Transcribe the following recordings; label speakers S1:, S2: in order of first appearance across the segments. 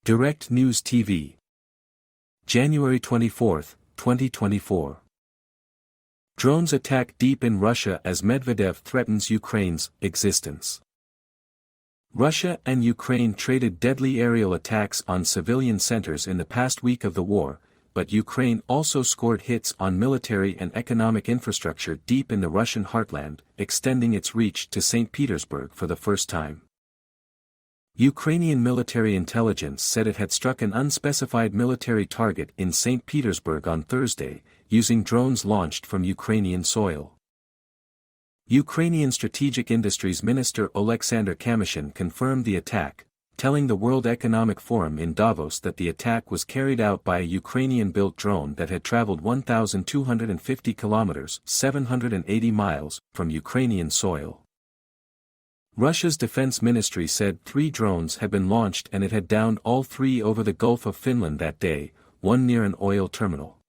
S1: Direct News TV. January 24, 2024. Drones attack deep in Russia as Medvedev threatens Ukraine's existence. Russia and Ukraine traded deadly aerial attacks on civilian centers in the past week of the war, but Ukraine also scored hits on military and economic infrastructure deep in the Russian heartland, extending its reach to St. Petersburg for the first time. Ukrainian military intelligence said it had struck an unspecified military target in St. Petersburg on Thursday, using drones launched from Ukrainian soil. Ukrainian Strategic Industries Minister Oleksandr Kamyshin confirmed the attack, telling the World Economic Forum in Davos that the attack was carried out by a Ukrainian-built drone that had traveled 1,250 kilometers (780 miles) from Ukrainian soil. Russia's defense ministry said 3 drones had been launched and it had downed all 3 over the Gulf of Finland that day, one near an oil terminal.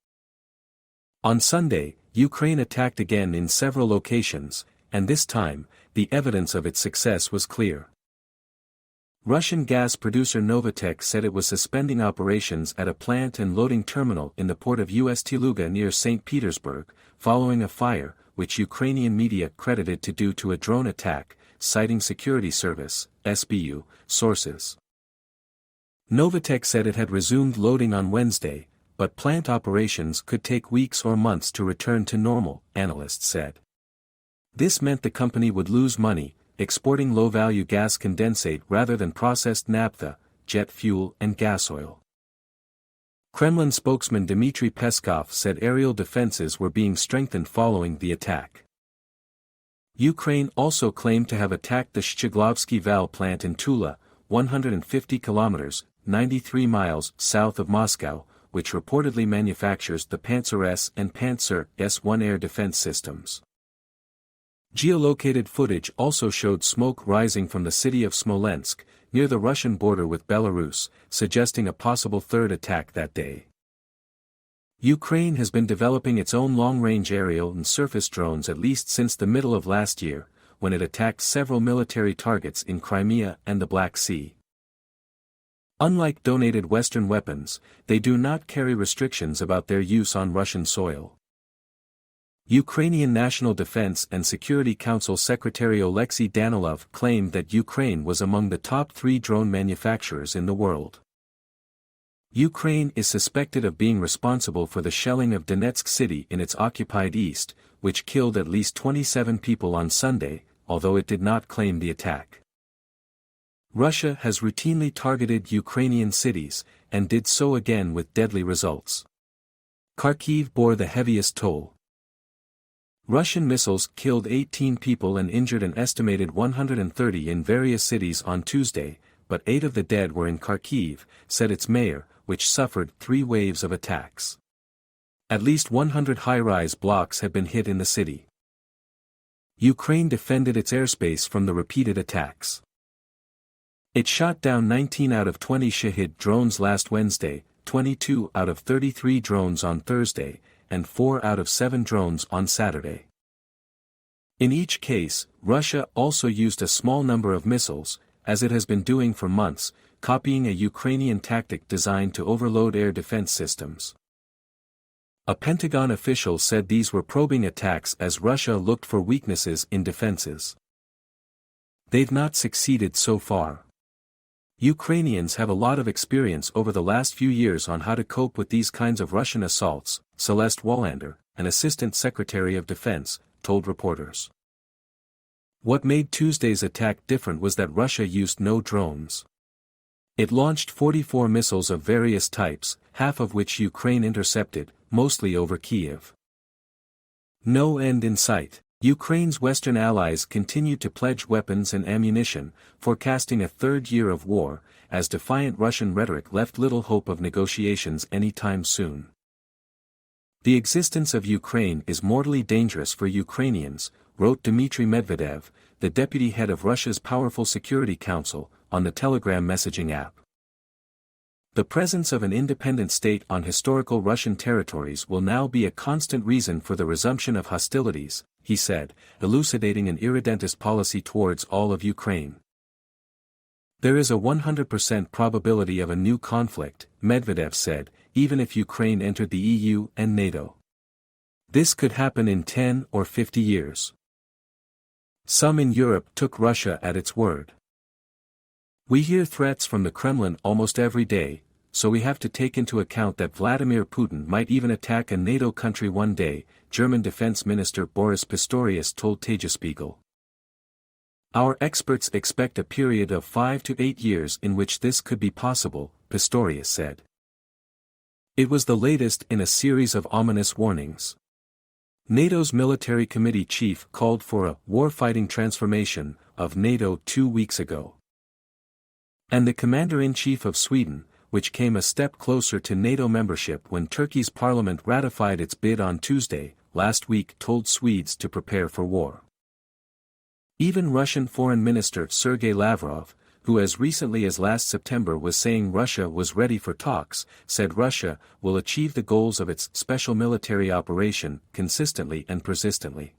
S1: On Sunday, Ukraine attacked again in several locations, and this time, the evidence of its success was clear. Russian gas producer Novatek said it was suspending operations at a plant and loading terminal in the port of Ust-Luga near St. Petersburg, following a fire, which Ukrainian media credited to due to a drone attack, citing Security Service (SBU) sources. Novatek said it had resumed loading on Wednesday, but plant operations could take weeks or months to return to normal, analysts said. This meant the company would lose money, exporting low-value gas condensate rather than processed naphtha, jet fuel and gasoil. Kremlin spokesman Dmitry Peskov said aerial defenses were being strengthened following the attack. Ukraine also claimed to have attacked the Shchiglovsky Val plant in Tula, 150 kilometers, 93 miles south of Moscow, which reportedly manufactures the Panzer S and Panzer S-1 air defense systems. Geolocated footage also showed smoke rising from the city of Smolensk, near the Russian border with Belarus, suggesting a possible third attack that day. Ukraine has been developing its own long-range aerial and surface drones at least since the middle of last year, when it attacked several military targets in Crimea and the Black Sea. Unlike donated Western weapons, they do not carry restrictions about their use on Russian soil. Ukrainian National Defense and Security Council Secretary Oleksiy Danilov claimed that Ukraine was among the top 3 drone manufacturers in the world. Ukraine is suspected of being responsible for the shelling of Donetsk city in its occupied east, which killed at least 27 people on Sunday, although it did not claim the attack. Russia has routinely targeted Ukrainian cities, and did so again with deadly results. Kharkiv bore the heaviest toll. Russian missiles killed 18 people and injured an estimated 130 in various cities on Tuesday, but 8 of the dead were in Kharkiv, said its mayor, which suffered 3 waves of attacks. At least 100 high-rise blocks had been hit in the city. Ukraine defended its airspace from the repeated attacks. It shot down 19 out of 20 Shahid drones last Wednesday, 22 out of 33 drones on Thursday, and 4 out of 7 drones on Saturday. In each case, Russia also used a small number of missiles, as it has been doing for months, copying a Ukrainian tactic designed to overload air defense systems. A Pentagon official said these were probing attacks as Russia looked for weaknesses in defenses. They've not succeeded so far. Ukrainians have a lot of experience over the last few years on how to cope with these kinds of Russian assaults, Celeste Wallander, an assistant secretary of defense, told reporters. What made Tuesday's attack different was that Russia used no drones. It launched 44 missiles of various types, half of which Ukraine intercepted, mostly over Kyiv. No end in sight. Ukraine's Western allies continued to pledge weapons and ammunition, forecasting a third year of war, as defiant Russian rhetoric left little hope of negotiations anytime soon. The existence of Ukraine is mortally dangerous for Ukrainians, wrote Dmitry Medvedev, the deputy head of Russia's powerful Security Council, on the Telegram messaging app. The presence of an independent state on historical Russian territories will now be a constant reason for the resumption of hostilities, he said, elucidating an irredentist policy towards all of Ukraine. There is a 100% probability of a new conflict, Medvedev said, even if Ukraine entered the EU and NATO. This could happen in 10 or 50 years. Some in Europe took Russia at its word. We hear threats from the Kremlin almost every day, so we have to take into account that Vladimir Putin might even attack a NATO country one day, German Defense Minister Boris Pistorius told Tagesspiegel. Our experts expect a period of 5 to 8 years in which this could be possible, Pistorius said. It was the latest in a series of ominous warnings. NATO's military committee chief called for a war-fighting transformation of NATO 2 weeks ago. And the commander-in-chief of Sweden, which came a step closer to NATO membership when Turkey's parliament ratified its bid on Tuesday, last week told Swedes to prepare for war. Even Russian Foreign Minister Sergei Lavrov, who as recently as last September was saying Russia was ready for talks, said Russia will achieve the goals of its special military operation consistently and persistently.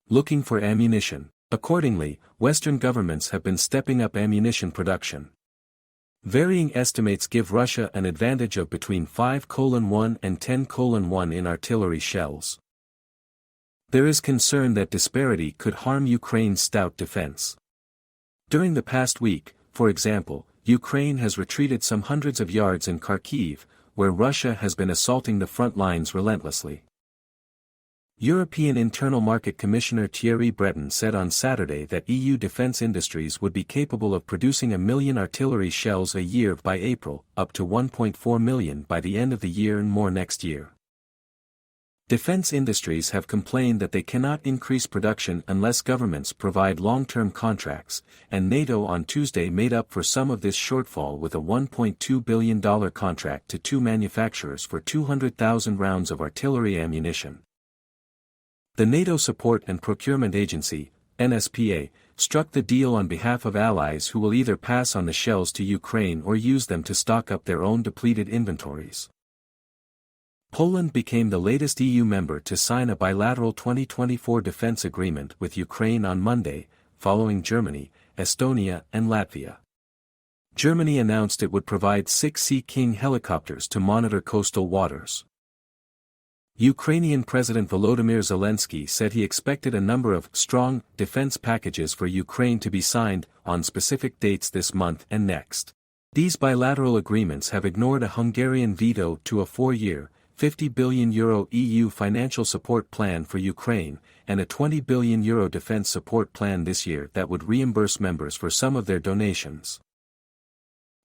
S1: Looking for ammunition. Accordingly, Western governments have been stepping up ammunition production. Varying estimates give Russia an advantage of between 5:1 and 10:1 in artillery shells. There is concern that disparity could harm Ukraine's stout defense. During the past week, for example, Ukraine has retreated some hundreds of yards in Kharkiv, where Russia has been assaulting the front lines relentlessly. European Internal Market Commissioner Thierry Breton said on Saturday that EU defense industries would be capable of producing 1 million artillery shells a year by April, up to 1.4 million by the end of the year and more next year. Defense industries have complained that they cannot increase production unless governments provide long-term contracts, and NATO on Tuesday made up for some of this shortfall with a $1.2 billion contract to 2 manufacturers for 200,000 rounds of artillery ammunition. The NATO Support and Procurement Agency, NSPA, struck the deal on behalf of allies who will either pass on the shells to Ukraine or use them to stock up their own depleted inventories. Poland became the latest EU member to sign a bilateral 2024 defense agreement with Ukraine on Monday, following Germany, Estonia and Latvia. Germany announced it would provide 6 Sea King helicopters to monitor coastal waters. Ukrainian President Volodymyr Zelensky said he expected a number of strong defense packages for Ukraine to be signed on specific dates this month and next. These bilateral agreements have ignored a Hungarian veto to a 4-year, €50 billion EU financial support plan for Ukraine, and a €20 billion defense support plan this year that would reimburse members for some of their donations.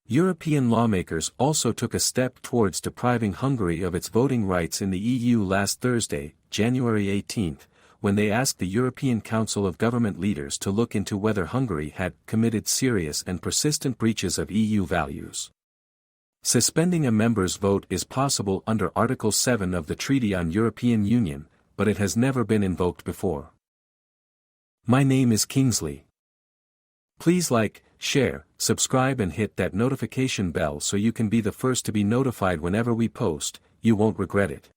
S1: European lawmakers also took a step towards depriving Hungary of its voting rights in the EU last Thursday, January 18, when they asked the European Council of Government Leaders to look into whether Hungary had committed serious and persistent breaches of EU values. Suspending a member's vote is possible under Article 7 of the Treaty on European Union, but it has never been invoked before. My name is Kingsley. Please like, share, subscribe and hit that notification bell so you can be the first to be notified whenever we post. You won't regret it.